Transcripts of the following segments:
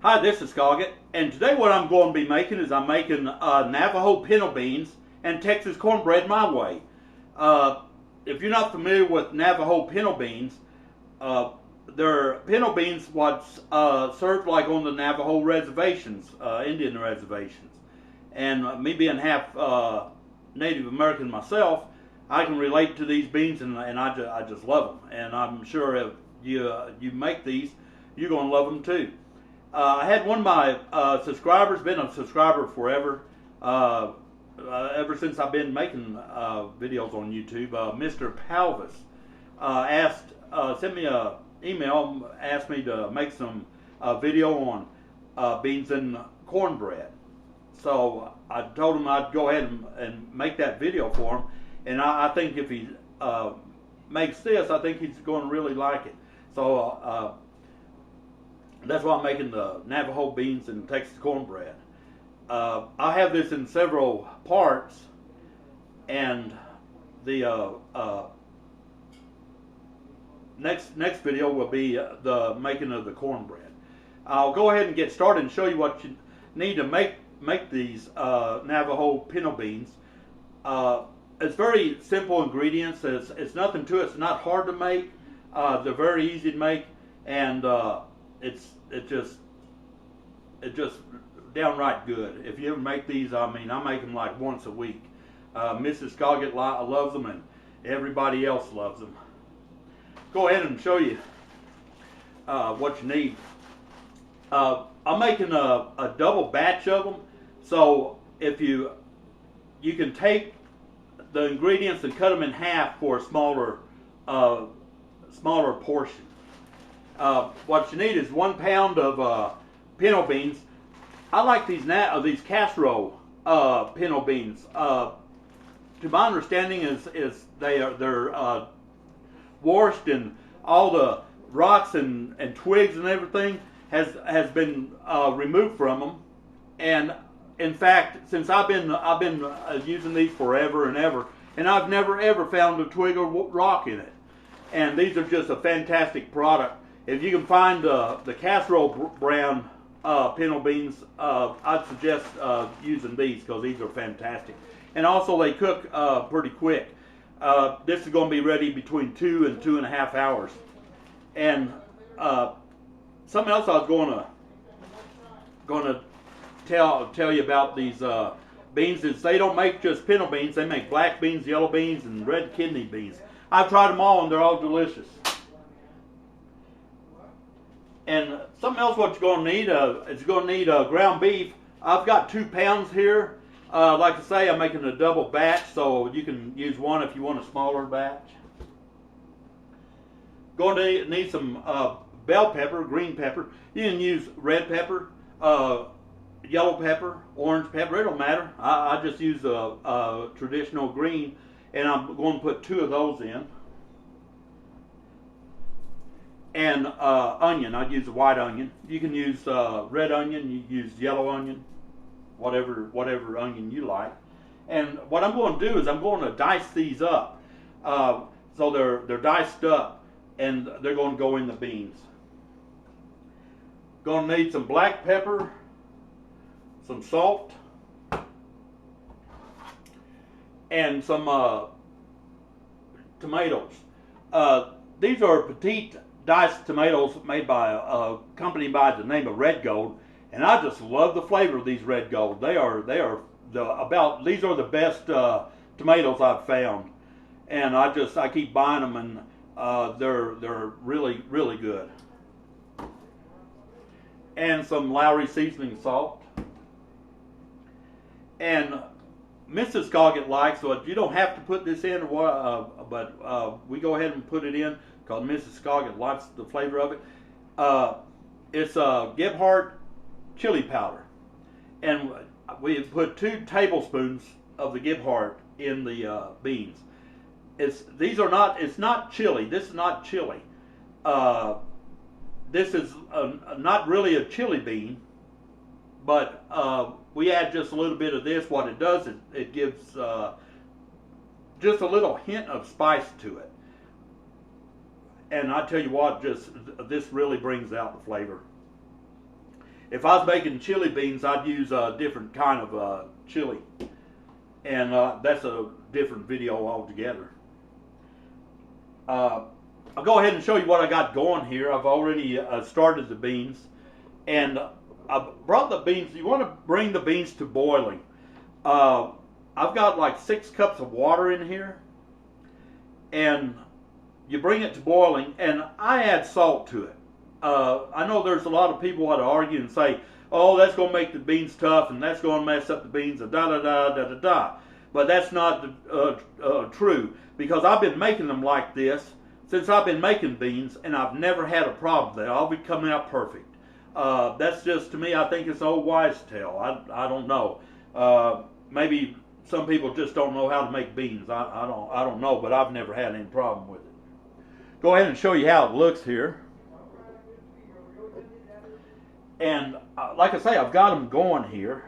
Hi, this is Scoggett, and today what I'm going to be making is I'm making Navajo pinto beans and Texas cornbread my way. If you're not familiar with Navajo pinto beans, they're pinto beans what's served like on the Navajo reservations, Indian reservations. And me being half Native American myself, I can relate to these beans, and I just love them. And I'm sure if you make these, you're going to love them too. I had one of my subscribers, been a subscriber forever, ever since I've been making videos on YouTube. Mr. Palvis sent me an email, asked me to make some video on beans and cornbread. So I told him I'd go ahead and make that video for him, and I think if he makes this, I think he's going to really like it. So that's why I'm making the Navajo beans and Texas cornbread. I have this in several parts, and the next video will be the making of the cornbread. I'll go ahead and get started and show you what you need to make these Navajo pinto beans. It's very simple ingredients. It's nothing to it. It's not hard to make. They're very easy to make, and it's just downright good. If you ever make these, I mean, I make them like once a week. Mrs. Scoggett loves them, and everybody else loves them. Go ahead and show you what you need. I'm making a double batch of them, so if you can take the ingredients and cut them in half for a smaller portion. What you need is 1 pound of pinto beans. I like these casserole pinto beans. To my understanding, is they're washed, and all the rocks and twigs and everything has been removed from them. And in fact, since I've been using these forever and ever, and I've never ever found a twig or rock in it. And these are just a fantastic product. If you can find the casserole brand pinto beans, I'd suggest using these, because these are fantastic. And also they cook pretty quick. This is going to be ready between 2 and 2.5 hours. And something else I was going to tell you about these beans is they don't make just pinto beans. They make black beans, yellow beans, and red kidney beans. I've tried them all, and they're all delicious. And something else what you're going to need is you're going to need ground beef. I've got 2 pounds here. Like I say, I'm making a double batch, so you can use one if you want a smaller batch. Going to need some bell pepper, green pepper. You can use red pepper, yellow pepper, orange pepper. It don't matter. I just use a traditional green, and I'm going to put 2 of those in. And onion. I'd use a white onion. You can use red onion. You can use yellow onion, whatever onion you like. And what I'm going to do is I'm going to dice these up. So they're diced up, and they're going to go in the beans. Going to need some black pepper, some salt, and some tomatoes. These are petite diced tomatoes made by a company by the name of Red Gold, and I just love the flavor of these Red Gold. These are the best tomatoes I've found, and I keep buying them, and they're really good. And some Lowry seasoning salt. And Mrs. Scoggett likes, so you don't have to put this in, but we go ahead and put it in because Mrs. Scoggett likes the flavor of it. It's Gebhardt chili powder, and we put 2 tablespoons of the Gebhardt in the beans. It's not chili. This is not chili. This is not really a chili bean, but we add just a little bit of this. What it does is it gives just a little hint of spice to it. And I tell you what, just this really brings out the flavor. If I was making chili beans, I'd use a different kind of chili. And that's a different video altogether. I'll go ahead and show you what I got going here. I've already started the beans. And I brought the beans. You want to bring the beans to boiling. I've got like 6 cups of water in here. And you bring it to boiling, and I add salt to it. I know there's a lot of people that argue and say, oh, that's going to make the beans tough, and that's going to mess up the beans, and da-da-da-da-da-da. But that's not true, because I've been making them like this since I've been making beans, and I've never had a problem with that. I'll be coming out perfect. That's just, to me, I think it's an old wives' tale. I don't know. Maybe some people just don't know how to make beans. I don't know, but I've never had any problem with it. Go ahead and show you how it looks here. And like I say, I've got them going here.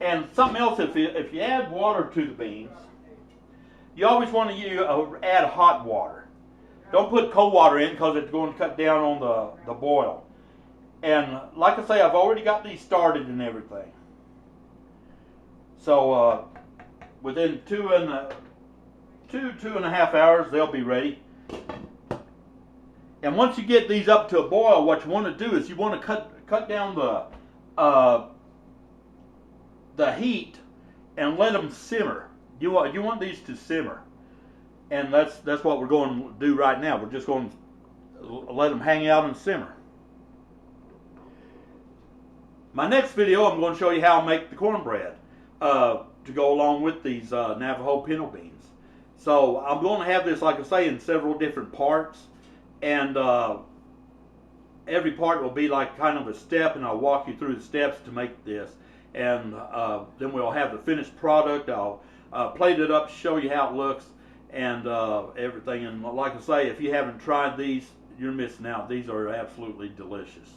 And something else, if you add water to the beans, you always want to add hot water. Don't put cold water in because it's going to cut down on the boil. And like I say, I've already got these started and everything. So within 2.5 hours, they'll be ready. And once you get these up to a boil, what you want to do is you want to cut down the heat and let them simmer. You want these to simmer, and that's what we're going to do right now. We're just going to let them hang out and simmer. My next video, I'm going to show you how I make the cornbread to go along with these Navajo pinto beans. So I'm going to have this, like I say, in several different parts. And every part will be like kind of a step, and I'll walk you through the steps to make this. And then we'll have the finished product. I'll plate it up, show you how it looks, and everything. And like I say, if you haven't tried these, you're missing out. These are absolutely delicious.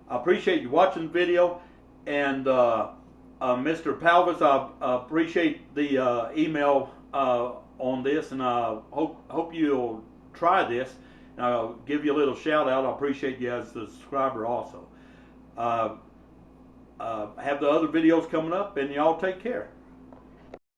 I appreciate you watching the video. And Mr. Palvis, I appreciate the email on this, and I hope you'll try this. I'll give you a little shout out. I appreciate you as a subscriber also. Have the other videos coming up, and y'all take care.